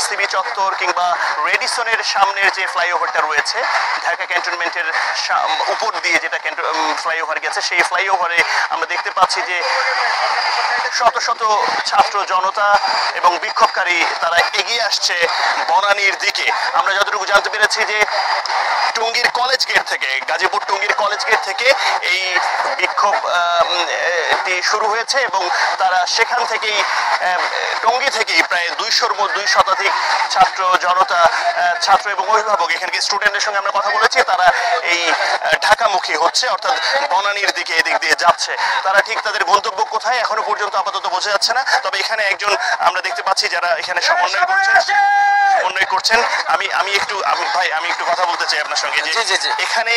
TCB চত্বর কিংবা রেডিসনের সামনের যে ফ্লাইওভারটা রয়েছে ঢাকা ক্যান্টনমেন্টের উপর দিয়ে যেটা ফ্লাইওভার গেছে, সেই ফ্লাইওভারে আমরা দেখতে পাচ্ছি যে শত শত ছাত্র জনতা এবং বিক্ষোভকারী তারা এগিয়ে আসছে বনানীর দিকে। আমরা যতটুকু জানতে পেরেছি যে টঙ্গীর কলেজ গেট থেকে, গাজীপুর টঙ্গীর কলেজ গেট থেকে এই বিক্ষোভটি শুরু হয়েছে এবং তারা সেখান থেকেই টঙ্গী থেকেই প্রায় 200 শতাধিক ছাত্র জনতা, ছাত্র এবং অভিভাবক, এখানকে স্টুডেন্টের সঙ্গে আমরা কথা বলেছি, তারা এই ঢাকামুখী হচ্ছে, অর্থাৎ বনানীর দিকে এদিক দিয়ে যাচ্ছে। তারা ঠিক তাদের গন্তব্য কোথায় এখনো পর্যন্ত আপাতত বোঝা যাচ্ছে না। তবে এখানে একজন আমরা দেখতে পাচ্ছি যারা এখানে সমন্বয় করছেন। আমি একটু কথা বলতে চাই আপনার সঙ্গে যে এখানে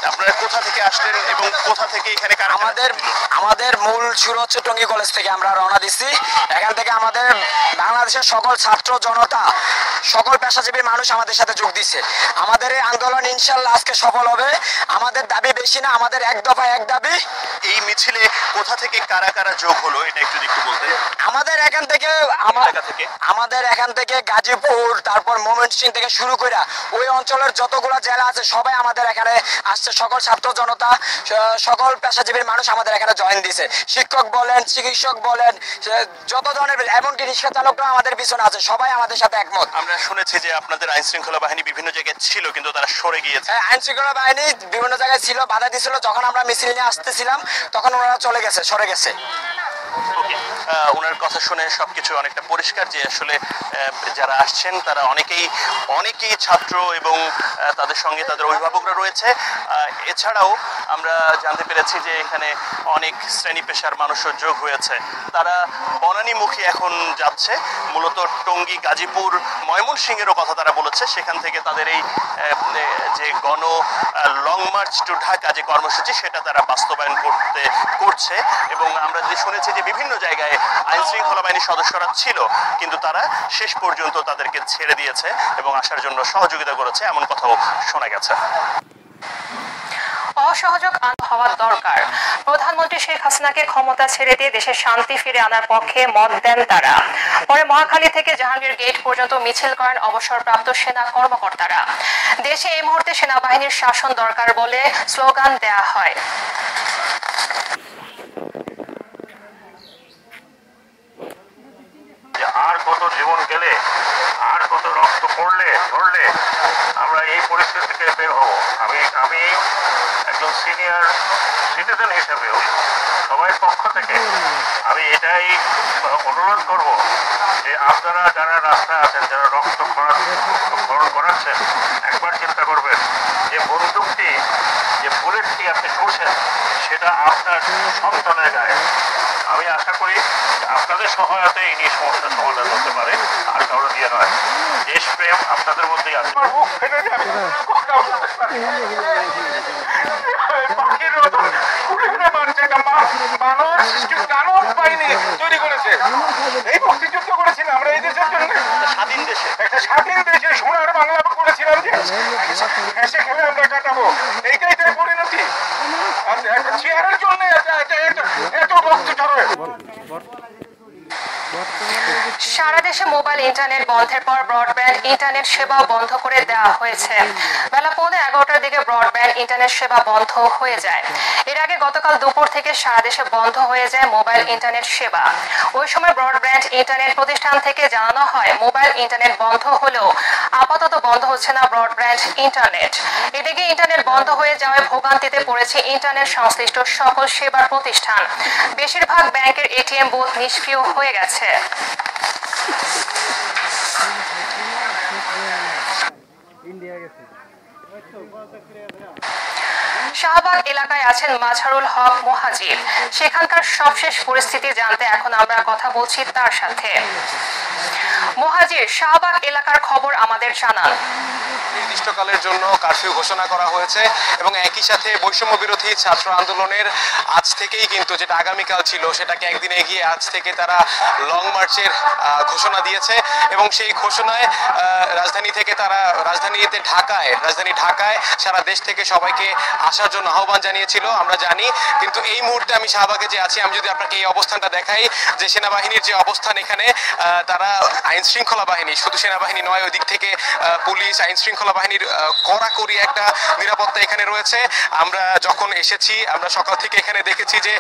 আপনারা কোথা থেকে আসলেন এবং কোথা থেকে এখানে? আমাদের মূল শুরু হচ্ছে টঙ্গী কলেজ থেকে। আমরা রওনা দিচ্ছি এখান থেকে। আমাদের বাংলাদেশের সকল ছাত্র জনতা, সকল পেশাজীবী মানুষ আমাদের সাথে যোগ দিচ্ছে। আমাদের এই আন্দোলন ইনশাল্লাহ আজকে সফল হবে। আমাদের দাবি বেশি না, আমাদের এক দফা এক দাবি। এই মিছিলে কোথা থেকে কারা কারা যোগ হলো এটা একটু বলতেন? আমাদের এখান থেকে গাজীপুর, তারপর ময়মনসিংহ থেকে শুরু করে ওই অঞ্চলের যতগুলো জেলা আছে সবাই আমাদের এখানে আসছে। সকল ছাত্র জনতা, সকল পেশাজীবীর মানুষ আমাদের এখানে জয়েন দিয়েছে। শিক্ষক বলেন, চিকিৎসক বলেন, যত ধরনের, এমনকি রিক্সা চালকরা আমাদের পিছনে আছে, সবাই আমাদের সাথে একমত। আমরা শুনেছি যে আপনাদের আইন শৃঙ্খলা বাহিনী বিভিন্ন জায়গায় ছিল কিন্তু তারা সরে গিয়েছে। আইন শৃঙ্খলা বাহিনী বিভিন্ন জায়গায় ছিল, বাধা দিয়েছিল। যখন আমরা মিছিল নিয়ে আসতেছিলাম তখন ওনারা চলে গেছে, সরে গেছে। ওনার কথা শুনে সবকিছু অনেকটা পরিষ্কার যে আসলে যারা আসছেন তারা অনেকেই ছাত্র এবং তাদের সঙ্গে তাদের অভিভাবকরা রয়েছে। এছাড়াও আমরা জানতে পেরেছি যে এখানে অনেক শ্রেণী পেশার মানুষও যোগ হয়েছে। তারা বনানীমুখী এখন যাচ্ছে, মূলত টঙ্গী, গাজীপুর, ময়মনসিংহেরও কথা তারা বলেছে। সেখান থেকে তাদের এই যে লং মার্চ টু ঢাকা যে কর্মসূচি সেটা তারা বাস্তবায়ন করছে। এবং আমরা যদি শুনেছি যে বিভিন্ন জায়গায় আইন শৃঙ্খলা বাহিনীর সদস্যরা ছিল কিন্তু তারা শেষ পর্যন্ত তাদেরকে ছেড়ে দিয়েছে এবং আসার জন্য সহযোগিতা করেছে, এমন কথাও শোনা গেছে। অসহযোগ হওয়া দরকার। প্রধানমন্ত্রী শেখ হাসিনাকে ক্ষমতা ছেড়ে দিয়ে দেশের শান্তি ফিরে আনার পক্ষে মত দেন তারা। পরে মহাখালী থেকে জাহাঙ্গীর গেট পর্যন্ত মিছিল করেন অবসরপ্রাপ্ত সেনা কর্মকর্তারা। দেশে এই মুহূর্তে সেনাবাহিনীর শাসন দরকার বলে স্লোগান দেয়া হয়। আর কত জীবন গেলে, আর কত রক্ত ঝরলে আমরা এই পরিস্থিতি থেকে বের হব। আমি একজন সিনিয়র সিটিজেন হিসেবেও সবার পক্ষ থেকে আমি এটাই অনুরোধ করব যে আপনারা যারা রাস্তায় আছেন, যারা রক্ত খরণ করাচ্ছেন, একবার চিন্তা করবেন যে বন্দুকটি, যে বুলেটটি আপনি ছুড়ছেন সেটা আপনার সন্তানের গায়ে। আমি আশা করি আপনাদের সহায়তায় এই সমস্যার সমাধান হতে পারে, আর কারো দিয়ে নয়। দেশপ্রেম আপনাদের মধ্যেই আছে। পাখির মতন উড়ে উড়ে মারছে, একটা মানব সৃষ্টি দানব বাহিনী তৈরি করেছে। এই মুক্তিযুদ্ধ করেছিলাম আমরা এই দেশের জন্য, একটা স্বাধীন দেশে সোনার বাংলা করেছিলাম যে হেসে খেলে আমরা কাটাবো। এইটাই তাই পরিণতি। একটা চেয়ারের জন্য এত রক্ত ঝরে। সারা দেশে মোবাইল ইন্টারনেট বন্ধের পর ব্রডব্যান্ড ইন্টারনেট সেবা বন্ধ করে দেওয়া হয়েছে। বেলা 11:15টার দিকে ব্রডব্যান্ড ইন্টারনেট সেবা বন্ধ হয়ে যায়। এর আগে গতকাল দুপুর থেকে সারা দেশে বন্ধ হয়ে যায় মোবাইল ইন্টারনেট সেবা। ওই সময় ব্রডব্যান্ড ইন্টারনেট প্রতিষ্ঠান থেকে জানানো হয় মোবাইল ইন্টারনেট বন্ধ হলেও আপাতত বন্ধ হচ্ছে না ব্রডব্যান্ড ইন্টারনেট। এদিকে ইন্টারনেট বন্ধ হয়ে যাওয়ায় ভোগান্তিতে পড়েছে ইন্টারনেট সংশ্লিষ্ট সকল সেবার প্রতিষ্ঠান। বেশিরভাগ ব্যাংকের এটিএম বুথ নিষ্ক্রিয় হয়ে গেছে। শাহবাগ এলাকায় আছেন মাজহারুল হক মুহাজির। সেখানকার সবশেষ পরিস্থিতি জানতে এখন আমরা কথা বলছি তার সাথে। মুহাজির, শাহবাগ এলাকার খবর আমাদের জানান। নির্দিষ্টকালের জন্য কারফিউ ঘোষণা করা হয়েছে এবং একই সাথে বৈষম্য বিরোধী ছাত্র আন্দোলনের আজ থেকেই কিন্তু, যেটা আগামীকাল ছিল সেটাকে একদিন এগিয়ে আজ থেকে তারা লং মার্চের ঘোষণা দিয়েছে এবং সেই ঘোষণায় রাজধানী ঢাকায় সারা দেশ থেকে সবাইকে আসার জন্য আহ্বান জানিয়েছিল, আমরা জানি। কিন্তু এই মুহূর্তে আমি শাহবাগে যে আছি, আমি যদি আপনাকে এই অবস্থানটা দেখাই, যে সেনাবাহিনীর যে অবস্থান এখানে, তারা আইন শৃঙ্খলা বাহিনী, শুধু সেনাবাহিনী নয়, ওই দিক থেকে পুলিশ, আইন শৃঙ্খলা বাহিনীর কড়াকড়ি একটা নিরাপত্তা এখানে রয়েছে। আমরা যখন এসেছি আমরা সকাল থেকে এখানে দেখেছি যে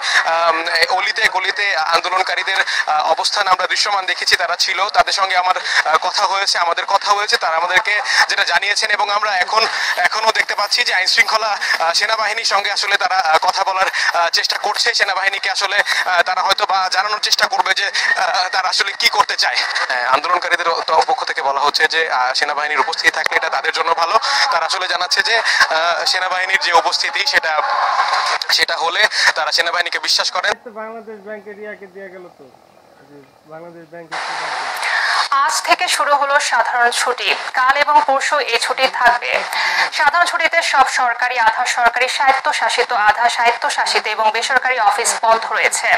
অলিতে গলিতে আন্দোলনকারীদের অবস্থান আমরা দৃশ্যমান দেখেছি, তারা ছিল, তাদের সঙ্গে আমাদের কথা হয়েছে, তারা আমাদেরকে যেটা জানিয়েছেন এবং আমরা এখনো দেখতে পাচ্ছি যে আইন শৃঙ্খলা সেনাবাহিনীর সঙ্গে আসলে তারা কথা বলার চেষ্টা করছে। সেনাবাহিনীকে আসলে তারা হয়তো বা জানানোর চেষ্টা করবে যে তারা আসলে কি করতে চায়। আন্দোলনকারীদের পক্ষ থেকে বলা হচ্ছে যে সেনাবাহিনীর উপস্থিতি থাকলে এটা তাদের জন্য ভালো। তারা আসলে জানাচ্ছে যে সেনাবাহিনীর যে উপস্থিতি সেটা হলে তারা সেনাবাহিনীকে বিশ্বাস করেন। বাংলাদেশ ব্যাংকের ইয়াকে দিয়ে গেল তো, বাংলাদেশ ব্যাংকের আজ থেকে শুরু হলো সাধারণ ছুটি। কাল এবং পরশু এই ছুটি থাকবে। সাধারণ ছুটিতে সব সরকারি, আধা সরকারি, স্বায়ত্তশাসিত, আধা স্বায়ত্তশাসিত এবং বেসরকারি অফিস বন্ধ রয়েছে।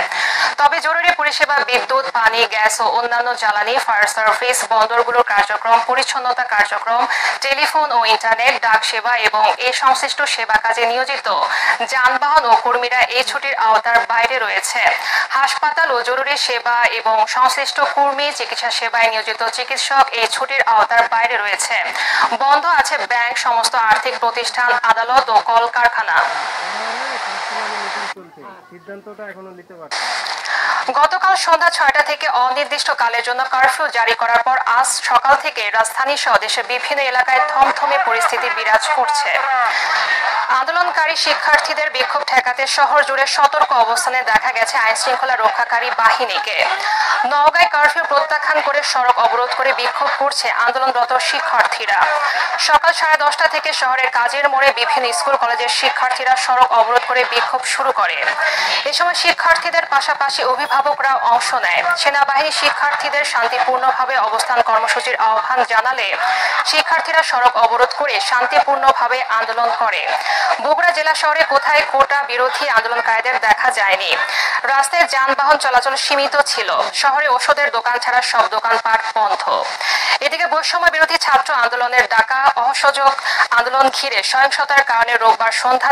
তবে জরুরি পরিষেবা, বিদ্যুৎ, পানি, গ্যাস ও অন্যান্য জ্বালানি, ফায়ার সার্ভিস, বন্দরগুলোর কার্যক্রম, পরিচ্ছন্নতা কার্যক্রম, টেলিফোন ও ইন্টারনেট, ডাক সেবা এবং এই সংশ্লিষ্ট সেবা কাজে নিয়োজিত যানবাহন ও কর্মীরা এই ছুটির আওতার বাইরে রয়েছে। হাসপাতাল ও জরুরি সেবা এবং সংশ্লিষ্ট কর্মী, চিকিৎসা সেবায় নিয়োজিত চিকিৎসক এই ছুটির আওতার বাইরে রয়েছে। বন্ধ আছে ব্যাংক, সমস্ত আর্থিক প্রতিষ্ঠান, আদালত ও কলকারখানা। সিদ্ধান্তটা এখনো নিতে পারছে। গতকাল সন্ধ্যা 6টা থেকে অনির্দিষ্টকালের জন্য কারফিউ জারি করার পর আজ সকাল থেকে রাজধানী সহ দেশের বিভিন্ন এলাকায় থমথমে পরিস্থিতি বিরাজ করছে। আন্দোলনকারী শিক্ষার্থীদের বিক্ষোভ ঠেকাতে শহর জুড়ে সতর্ক অবস্থানে দেখা গেছে আইন শৃঙ্খলা রক্ষাকারী বাহিনীকে। নওগাঁয় কারফিউ প্রত্যাখ্যান করে সড়ক অবরোধ করে বিক্ষোভ করছে আন্দোলনরত শিক্ষার্থীরা। সকাল 10:30 থেকে শহরের কাজের মোড়ে বিভিন্ন স্কুল কলেজের শিক্ষার্থীরা সড়ক অবরোধ করে বিক্ষোভ শুরু করে। এ সময় শিক্ষার্থীদের পাশাপাশি অভিভাবকরা অংশ নেয়। সেনাবাহিনী শিক্ষার্থীদের শান্তিপূর্ণভাবে অবস্থান কর্মসূচির আহ্বান জানালে শিক্ষার্থীরা সড়ক অবরোধ করে শান্তিপূর্ণভাবে আন্দোলন করে। বগুড়া জেলা শহরে কোথায় কোটা বিরোধী আন্দোলনকারীদের দেখা যায়নি। রাস্তায় যানবাহন চলাচল সীমিত ছিল। শহরে ওষুধের দোকান ছাড়া সব দোকানপাট বন্ধ। এদিকে বৈষম্য বিরোধী ছাত্র আন্দোলনের ডাকা অসহযোগ আন্দোলন ঘিরে সহিংসতার কারণে রোববার সন্ধ্যা